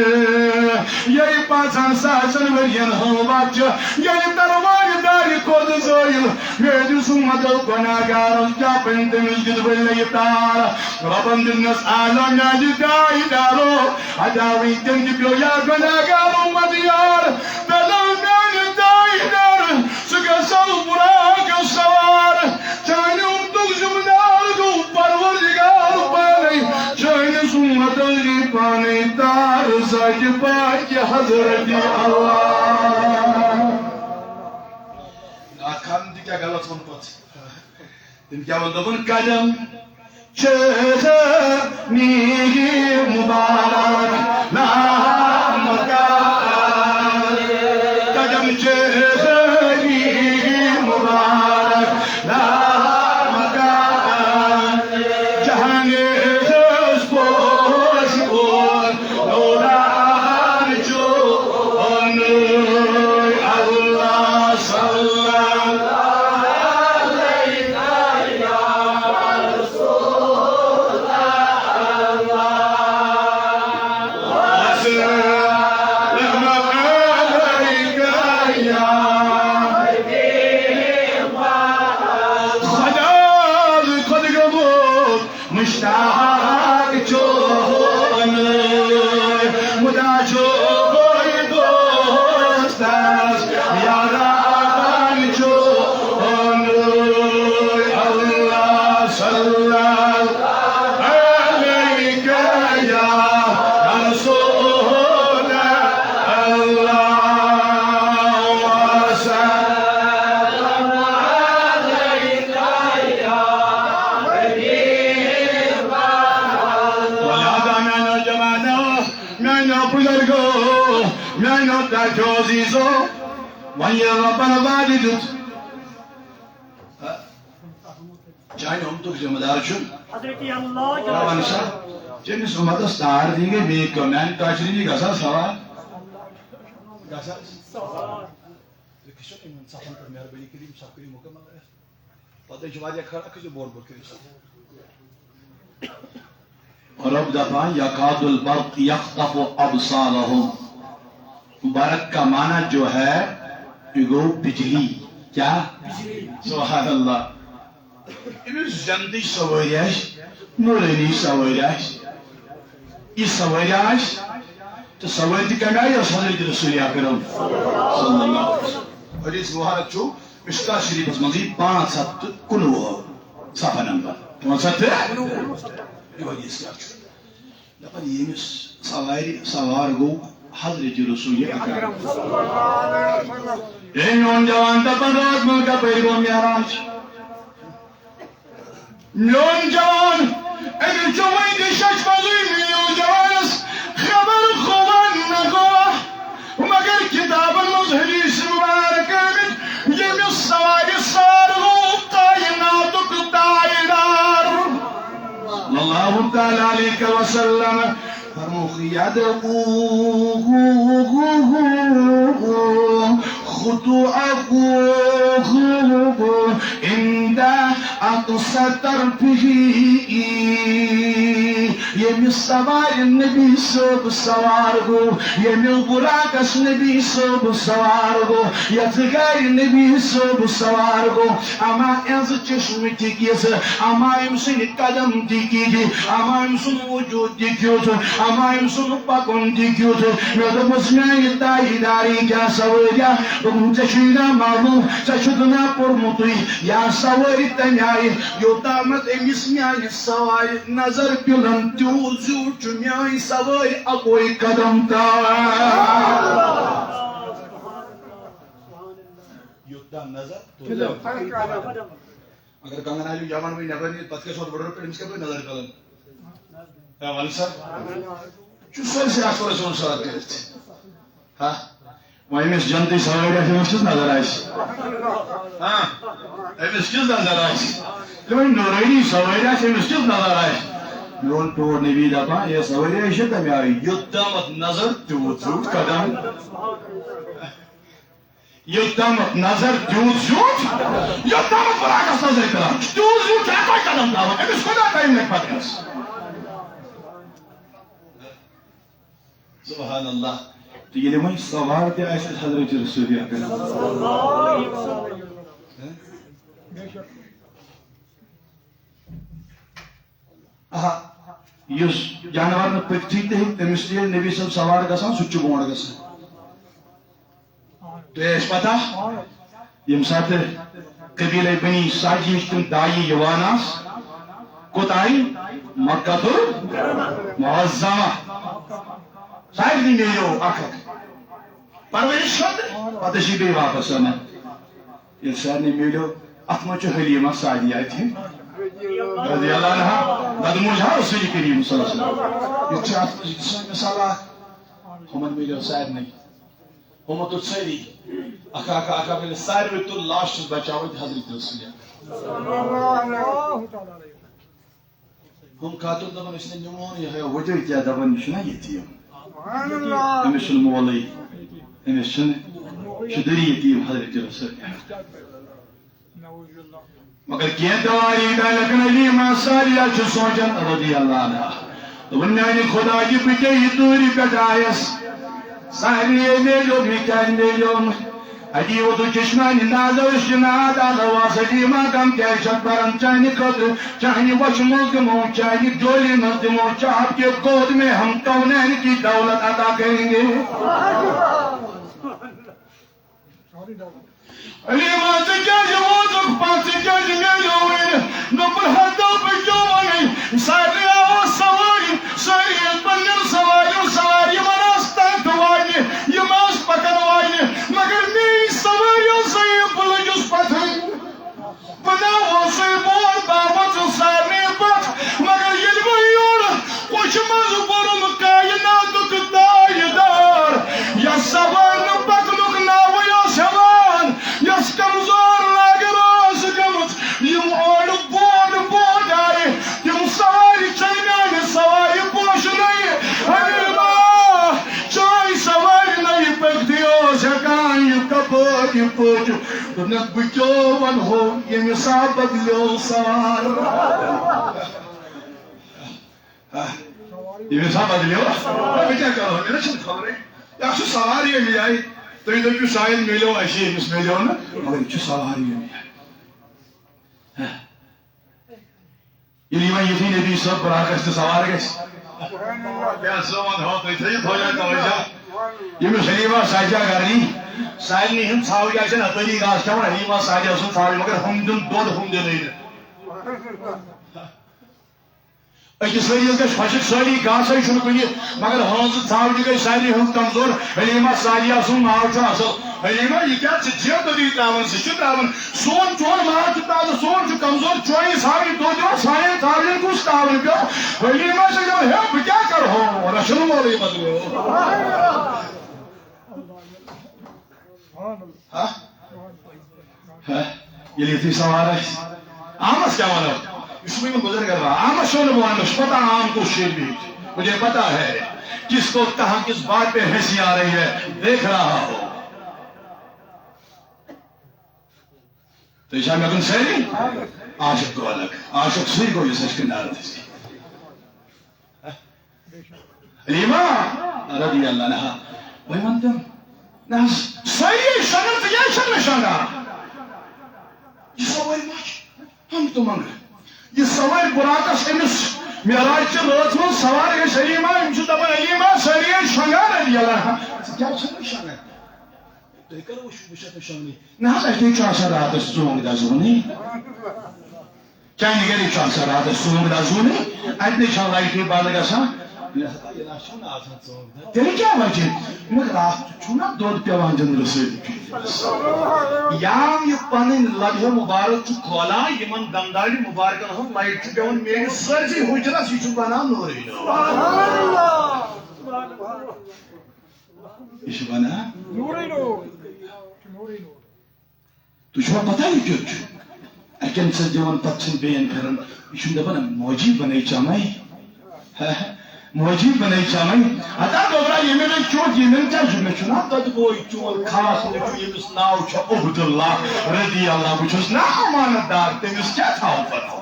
یہی پانچان ساسن ورین ہم بچہ یہی دروار داری خود زویل میری سمت الگناہگار کیا پندمیل جد بلی تار ربن دنس آلو نیاجی دائی دارو اجاوی جنگ بیو یا گناہگار امت یار دلو نیاجی دائی دار سکر سو براک سوار چاہنی امتک زمدار کو پروردگار پانے چاہنی سمت الگی پانے تار ساج پاک حضرت اللہ آخان دی کیا غلط ہون پت تم کیا بندبن قدم چہنی مبارک نام کا قدم چہنی مبارک نام کا جہاں اس پوش اور نوران جو اللہ صلی مشتاق چون مدا چون دوست است یاران چون اللہ صلی علیک یا رسول اللہ عزیزو وہی ربنا واجدت چاہیے ہم تو ذمہ دار چھن حضرت اللہ ربنا شاہ جنس امت استار دی گئی بیک کمین کاشری نہیں گسا سوال گسا سوال کشن ایمان صاحب پر مہربانی کریم صاحب کریم مکمل ہے پتہ جواد یا کھڑا کسی بور بور کریم صاحب رب دفعہ یقاد البرق یخطف ابصارهم برق کا معنی جو ہے گو بجلی کیا سبحان اللہ امس جنتی سواری نورانی سواری یہ سواری تو سواری کم آئی حضرت رسول اکرم صلی اللہ علیہ وسلم حدیث مبارک چھو مشکا شریف مزید 519 صفحہ نمبر 519 یہ حدیث کیا چھو دپان یمس سوار گو حضرت رسول اکرم یہ میون جوان دپان رات مل کپر گو معراج میون جوان امس چھو وی شش مزی میون جوانس خبر خوان نگو مگر کتابن مز حدیث مبارک یمس سواری سارغو کائناتک تائیدار اللہ تعالی علیہ وسلم فرموخ یدعوه خطوعه عند اقصى طرفه یمس سوار نبی صبح سوار گو یمس براکس نبی صبح سوار گو یتگار نبی صبح سوار گو اما از چشم تکیس اما امسن قدم تکی اما امسن وجود تکیوت اما امسن پکن تکیوت میں دپس میں تائیداری کیا سواریا چشینا معلوم چشدنا پرمتوی یا سواری تنیائی یوتامت امس میانی سواری نظر پلن تیوز زیوٹ میانی سواری اکوئی قدم تا یوتام نظر اگر کنگن آئیو جامان میں نبر نہیں پتکے سوٹ بڑھر پر امس کا کوئی نظر پلن یا والسر چو سوال سے آسور رسول صلی اللہ علیہ وسلم ہاں امس جنتی سواری امس کس نظر آئیس ہاں امس کس نظر آئیس لیکن نورینی سواری امس کس نظر آئیس میون ٹور نبی دپان یہ سواری ہے تمہیں آئی یوتامت نظر تیوت زیوت قدم یوتامت نظر تیوت زیوت یوتامت براکس نظر کران تیوت زیوت کیا کوئی قدم داوا امس خدا ٹائم لگ پتکس سبحان اللہ تو یہ وہیں سوار دے ایسے حضرت رسول اکرم یس جانور نہ پکتی تے تمس لیے نبی صاحب سوار گسان سچ بونڈ گسان تو اس پتہ یم سات قبیلہ بنی ساجی تم دائی یواناس کوتائی مکہ معظمہ صاحب نہیں میرو آخر پرورش شد پتشی بے واپس آنا یہ سر نے میرو اتمچو حلیمہ سعدیہ تھی رضی اللہ عنہ ندموجہ رسول کریم صلی اللہ علیہ وسلم یہ چاہت جسے مثالہ ہمن میرو سعید نہیں ہمن تو سیری اکا پہلے ساری تو لاش بچاوت حضرت رسول ہم کاتو دبن اس نے نمون یہ ہے وجہ کیا دبن شنا یہ تھی امس مولی امس شدری یتیم حضرت رسول مگر کیا دواری دا لکن علی ما سالیا چھ سوچن رضی اللہ عنہ ونیانی خدا کی پتے ہی دوری پہ آئیس سہلی میلو میکان میلو اجی وہ تو چشمانی نازوش جناد آلوا سلیمہ کم کیشت برن چانی قدر چانی وش ملکمو چانی جولی ملکمو چاہب کے گود میں ہم کونین کی دولت عطا کریں گے علیمہ سجاج موزق پاس سجاج میلوین نبر حدو بجوانی ساری آواز سواری ساری بنر سواری سواری مناستان دوانی یماس پکروانی مگر نہیں سواری سیم پلجس پتھر بناو سیمون بابت سارنی پت مگر یلویور کچھ مزبرم کائناتک دائیدار یا سوان پکنک ناو یا سوان یا کمزور لاگر آس گمت یم اوڑ بود آئے یم سواری چینانی سواری پوش نہیں حلیمہ چائی سواری نہیں پکتی ہو سکان یم کپوٹ یم پوٹ دنک بچوان ہو یم سابق لیو سوار یم سابق لیو بچہ کرو میرا چھت خبر ہے یا سو سواری ہے آئی تُہۍ دٔپِو ساحل میلیو اَسہِ أمِس میلیو نہٕ مگر یہِ چھُ سواری ییٚلہِ یِوان یِتھُے نبی صٲب براقس تہِ سوار گژھِ کیٛاہ ژٕ وَنہو تُہۍ تھٲیِو تھوڑا توجہ ییٚمِس حلیٖما ساجا گرنی سارنٕے ہٕنٛز ژھاوٕج آسن اَپٲری گاسہٕ کھٮ۪وان حلیٖما ساجا سُنٛد ژھاوٕج مگر ہُم دیُن دۄد ہُم دِنٕے نہٕ أکِس ؤرِیَس گژھِ خۄشِک سٲری گاسَے چھُنہٕ کُنہِ مگر ہٲنزٕ ژھاوجہِ گٔے سارنٕے ہٕنٛز کمزور حلیٖما ساجیا سُنٛد ناو چھُ اَصٕل حلیٖما یہِ کیٛاہ ژٕ جیٚدٕری ترٛاوان ژٕ چھُ ترٛاوان سون چون ماز چھُ تازٕ سون چھُ کمزور چٲنۍ ژھاوٕج دۄد دِوان سانٮ۪ن ژھاوجٮ۪ن کُس تاوٕنۍ پیوٚو حلیٖما چھِ دَپان ہے بہٕ کیٛاہ کَرٕہو رَچھَن وولٕے بدلیو ییٚلہِ یِتھُے سوار آسہِ آمس کیا وَنو یہ چھُ وٕنہِ گُزر کران آمس چھُ نہٕ وَننہٕ چھُ پتہ عام کو شیربی مجھے پتا ہے کس کو کہاں کس بات پہ ہنسی آ رہی ہے دیکھ رہا ہو تو یہ مےٚ کُن سٲری عاشق گوٚو الگ عاشق سُے گوٚو یُس اَسہِ کنار دِژ حلیٖما رضی اللہ عنہا وۄنۍ وَن تِم نہ حظ سٲری شۄنٛگان ژٕ کیٛازِ چھَکھ نہٕ شۄنٛگان یہ سوٲرۍ ما چھِ ہم تہٕ منٛگہٕ یہ سوٲرۍ براقس أمِس معراج چہِ رٲژ منٛز سوار گژھِ حلیٖما یِم چھِ دپان حلیٖما سٲری ٲسۍ شۄنٛگان رضی اللہ عنہا ژٕ کیٛازِ چھَکھ نہٕ شۄنٛگان تُہۍ کر وٕچھِو بہٕ چھَس نہٕ شۄنٛگنٕے نہ حظ اَتہِ چھُ آسان راتس ژونٛگ دزوُنٕے چانہِ گرِ چھُ آسان راتس ژونٛگ دزوُنٕے اَتہِ نَے چھےٚ لایٹٕے بنٛد گژھان تیٚلہِ کیٛاہ وجہ مگر رات چھُنہ دۄد پیٚوان دیُن رسٲیی یام یہِ پنٕنۍ لبہِ مُبارک چھُ کھولان یِمن دمدارِ مُبارکن ہٕنٛز لایٹ چھِ پیٚوان میٲنِس سٲرسٕے حُجرس یہِ چھُ بنان نوٗرٕے یہِ چھُ بنان تُہۍ چھُوا پتہ یہِ کیُتھ چھُ اَکٮ۪ن چھِس دِوان پتہٕ چھِنہٕ بیٚیَن پھِران یہِ چھُنہٕ دپان موجی بنے چمے موجی بنے چمے ہتا دوبرا ییٚمہِ مےٚ چوٚٹ ییٚمٮ۪ن کیٛاہ چھُ مےٚ چھُنہ دۄدٕ بوے چون خاص نیٚچوٗ ییٚمِس ناو چھُ عبداللہ رضی اللہ بہٕ چھُس نا امانت دار تٔمِس کیٛاہ تھاوو پتہٕ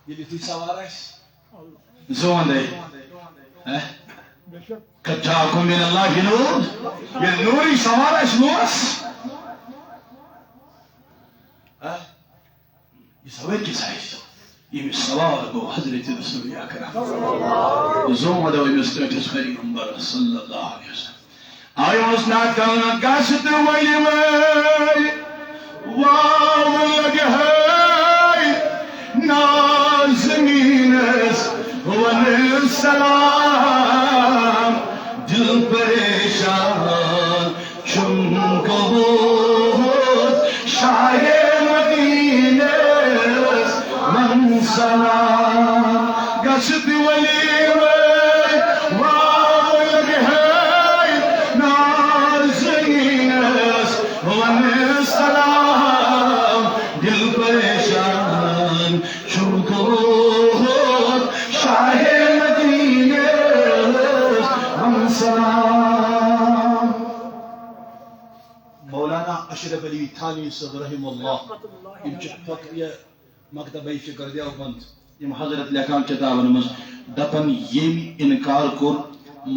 ییٚلہِ یِتھُے سوار آسہِ زٕ وَندَے قد جاءكم من الله نور ییٚلہِ نوٗرٕے سوار آسہِ نورس یہِ سوٲرۍ کِژھ آسہِ ییٚمِس سوار گوٚو حضرت رسول اکرم زوم وَنو أمِس ٹٲٹھِس پیغمبرس صلی اللہ علیہ وسلم آیوس ناتھ گاونہٕ گژھِ تہٕ ؤنہِ وٲلۍ واو لگہِ ہے نازنیٖنس وَنہٕ سلام دل پریشان چھُم گوٚمُت شاہے مدینس وَن سلام گژھِ تہٕ ؤنہِ وٲلۍ واو لگہِ ہے نازنیٖنس وَنہٕ سلام دل پریشان چھُم گوٚمُت شاہے مدینس وَن سلام مولانا اشرف علی تھانی صاحب رحمہ اللہ یم چھِ فتویٰ مکتبہ فکر دیوبند یم حضرت لیکھان کتابن منٛز دپان ییٚمۍ انکار کوٚر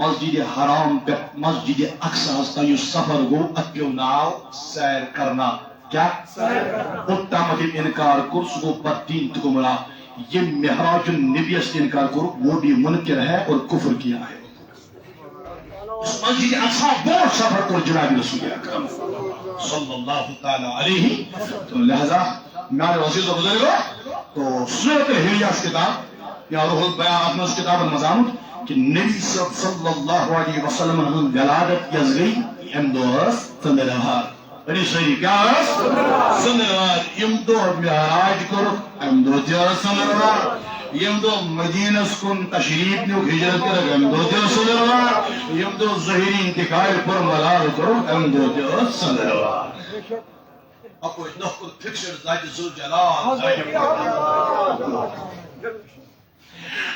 مسجد حرام پٮ۪ٹھ مسجد اقصاہس تام یُس سفر گوٚو اتھ پیوٚو ناو سیر کرنا کیٛاہ اوٚتامتھ ییٚمۍ انکار کوٚر سُہ گوٚو بددیٖن تہٕ گمراہ ییٚمۍ معراج النبیَس انکار کوٚر وہ بھی منکر ہے اور کفر کیا ہے مسجد اقصا بوڑ سفر کوٚر جناب رسول اکرم صلی اللہ تعالیٰ علیہ تو لہذا میانے عزیز و بزرگو تو سورۃ الحلیہ کتاب یا روح البیان منٛز کتابن منٛز آمُت کہ نبی صلی اللہ علیہ وسلم ہٕنٛز ولادت یۄس گٔے اَمہِ دۄہ ٲس ژٔنٛدٕروار ؤنِو سٲری کیٛاہ ٲس ژٔنٛدٕروار ییٚمہِ دۄہ معراج کوٚرُکھ اَمہِ دۄہ تہِ ٲس ژٔنٛدٕروار ییٚمہِ دۄہ مدیٖنس کُن تشریٖف نیُک ہجرت کٔرٕکھ اَمہِ دۄہ تہِ ٲس ژٔنٛدٕروار ییٚمہِ دۄہ ظٲہری انتقال کوٚر ملال کوٚرُکھ اَمہِ دۄہ تہِ ٲس ژٔنٛدٕروار اَپٲرۍ نۄکُر فِکسٕڈ ذاتِ ذوالجلال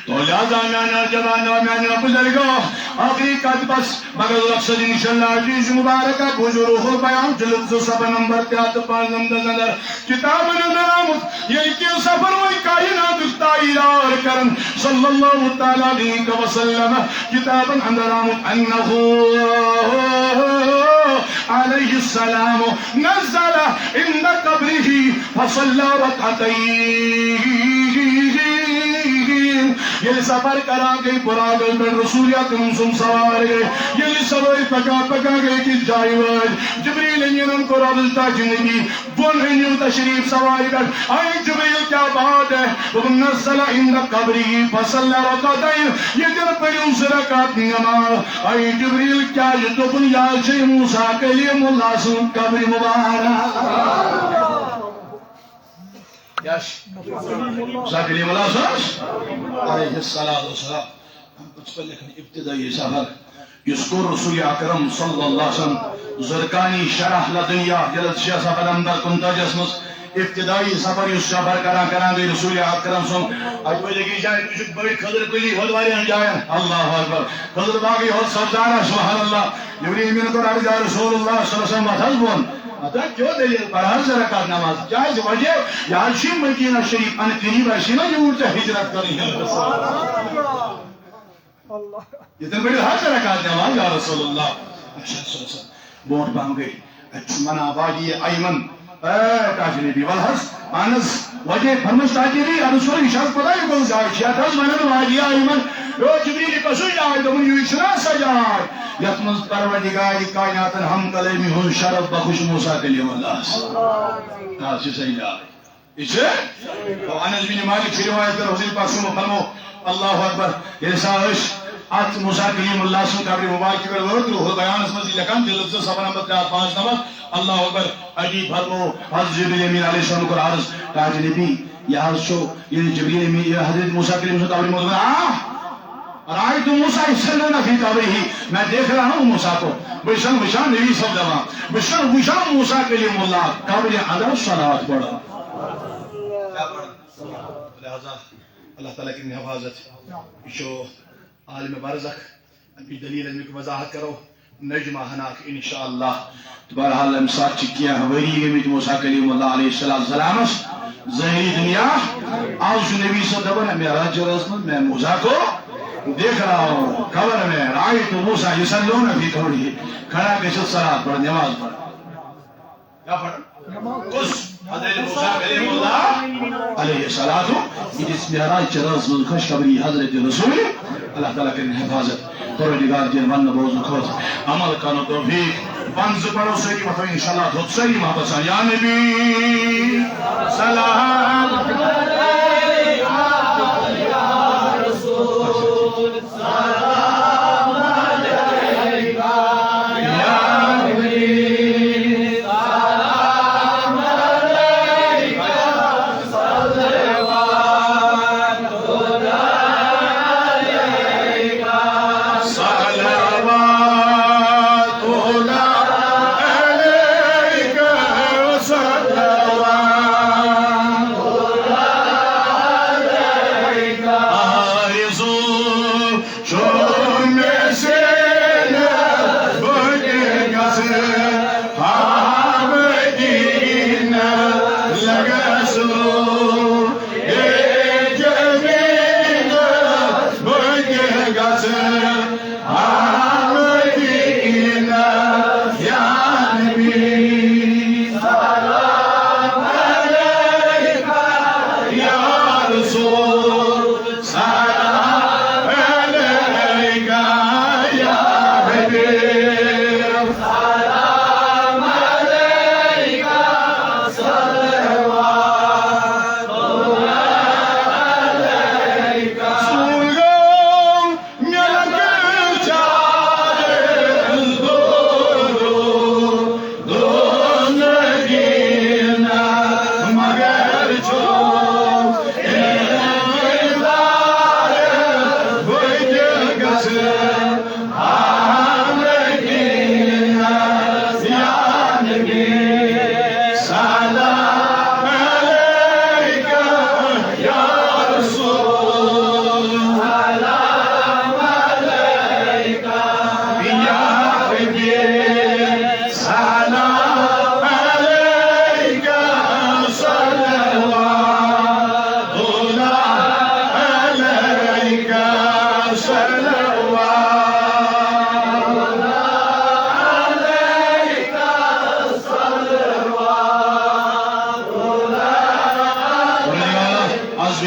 تو لہذا میانا جوان و میانا بزرگوں آخری قد بس مگر اکثر انشاءاللہ عزیز مبارکہ بزرگ بیان جلد صفحہ نمبر 53 اندر کتاب اندر آمد یہ کہ سفر وی کائنات تائیدار کرن صلی اللہ تعالی علیہ وسلم کتاب اندر آمد انہو علیہ السلام نزل ان قبره فصلى ركعتين یہ سفر کرا گئی براغل میں رسول اکرم سم سوار گئے یہ سفر پکا گئے کس جائے وج جبریل امین کو رابطہ جنگی بن انیو تشریف سواری کر آئی جبریل کیا بات ہے وقم نزل اند قبری فصلى رکعتين یہ دن پڑی اس رکعت نماز آئی جبریل کیا یہ تو بنیاد سے موسیٰ کلیم اللہ سن قبر مبارک یش موسیٰ کلیم اللہ سن علیہ السلام کچھ پر لکھن ابتدائی سفر یذکر رسول اکرم صلی اللہ علیہ وسلم زرکانی شرح لدنیا جلد شیع سفر اندر کنتاجس مس ابتدائی سفر یس سفر کران گئی رسول اکرم صلی آج بجے کی جائے کچھ بڑی خضر کلی ہود والی جائے اللہ اکبر خضر باقی ہود سبزانہ سبحان اللہ جبریل امین کو رابط رسول اللہ صلی اللہ علیہ وسلم وحض بون اتنا کیوں دلیل پر ہر رکعت نماز جائز وجہ یہاں شیم مدینہ شریف ان قریب ہے نا جو اٹھے ہجرت کریں گے اتنے بڑی ہر رکعت نماز یا رسول اللہ بوٹ بام گئی اچمنا واجی ایمن تاجی نبی والحس آنس وجہ فرمش تاجی نبی رسول اشارت پتہ ہے کون جائے شیعت حس منن واجی ایمن رو جبریل کسو جائے دمون یو اشنا سجائے یتمز پروردگار کائنات ہم کلیمی ہن شرف بخوش موسیٰ کلیم اللہ ناسی صحیح جائے اسے تو انس بن مالک سے روایت کر حضور پاک سمو فرمو اللہ اکبر یہ ساہش آت موسیٰ کلیم اللہ سن قبر مبارک کر ورد روح بیان اس مزید لکن جلد سے سفر نمبر 5 نمبر اللہ اکبر عجیب فرمو حضرت جبریل امین علیہ السلام کو عرض تاج نبی یا حضرت شو یہ جبریل امین یا حضرت موسیٰ کلیم سن قبر مبارک رائت موسیٰ یصلون فی قبرہ میں دیکھ رہا ہوں موسیٰ کو بشن نبی سب جوان بشن موسیٰ کلیم اللہ قبر اندر صلوات پڑھا کیا پڑھا لہذا اللہ تعالیٰ کی حفاظت جو عالم برزخ ابھی دلیل علمی کو وضاحت کرو نجمہ ہناک انشاءاللہ بہرحال امساک چکیاں ہوئی گئی موسیٰ کلیم اللہ علیہ السلام ظاہری دنیا آج نبی صلی اللہ علیہ وسلم میرا رسمت میں موسیٰ کو دیکھ رہا ہوں قبر میں رائت موسیٰ یصلون فی قبرہ کھڑا کے شد صلاۃ پڑھ نماز پڑھ کیا پڑھ اس حضرت موسیٰ کلیم اللہ علیہ السلام اس معراج چراز ملکش قبری حضرت رسول اللہ تعالیٰ کے حفاظت پروردگار دین ون بوز خود عمل کرو توفیق بنز پڑھو سے کی مطلب انشاءاللہ دھوت سے ہی محبت سا یا نبی سلام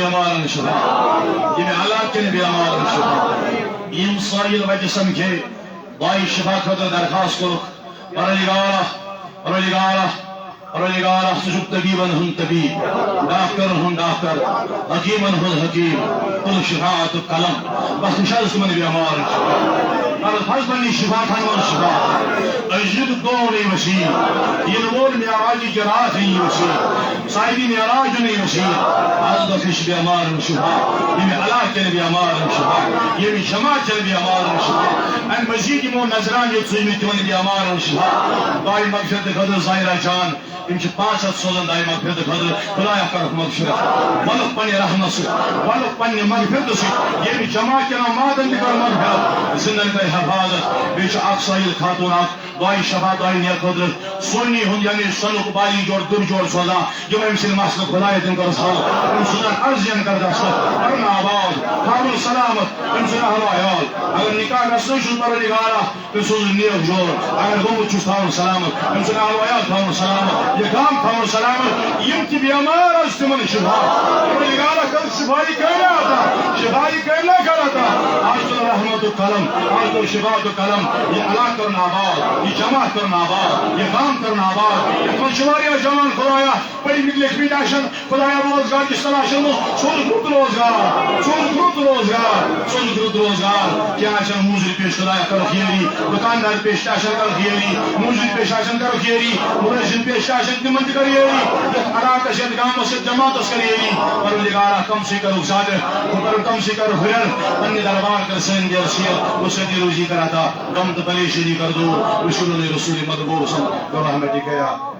بیمارن شفا یم علاقن بیمارن شفا یم سائل وجہ سمکھے بائی شفا خطر درخواست کرو پروردگارہ سجب طبیبن ہن طبیب ڈاکٹرن ہن ڈاکٹر حکیمن ہن حکیم کل شفاعت قلم بس نشاز من بیمار الفاظ بنی شفا خانوان شفا اجد دون وسیع ینور معراجی جرات ہیں وسیع صاحبی معراج نہیں وسیع حضرت فش بیمار شفا یم علاق بیمار شفا یم جماعت بیمار شفا ان مزید مو نظران یتسویمت من بیمار شفا دائی مغفرت خدر ظاہرہ جان ان کی 500 سوزن دائی مغفرت خدر خدایا کرک مغفرت ولک پنی رحمت سے ولک پنی مغفرت سے یم جماعت کے مادن دکر مغفرت زندگی حفاظت بیچ اقصائل خاتونات دعائی شفا دعائی نیت خدر سنی ہن یعنی سنک بالی جوڑ در جوڑ سوزا جو میں مسلم مسئلہ خدایت ان کا رسال ان سنان ارزین کر دستا ارنا آباد حامل سلامت ان سنان حلو عیال اگر نکاح رسل شد پر نگارا ان سوز نیت جوڑ اگر گمت چوز حامل سلامت ان سنان حلو عیال حامل سلامت یہ کام حامل سلامت یم کی بیمار استمن شفا پر نگارا کل شفائی کرنا آتا شفائی کرنا کرتا آج تو رحمت و قلم آج تو شفاعت و قلم یہ علاق کرنا آباد یہ جماعت کرنا آباد یہ کام کرنا آباد یہ کنشواریا جوان خدایا پڑی نکلے کبھی داشن خدایا روزگار جس طرح شنو سوز گروت روزگار سوز گروت روزگار کیا آشن موزر پیش خدایا کرو خیری دکاندار پیش آشن کرو خیری موزر پیش آشن کرو خیری مرشن پیش آشن نمت کر خیری علاقہ شد گام سے جماعت اس کریری پروردگارہ کم سے کرو زیادہ کم سے کرو خیر پنی دربار کر سین دیر سیت اسے دی روزی کراتا غم تو پریشانی کر دو رسول رسول مدبور سن رحمتک یا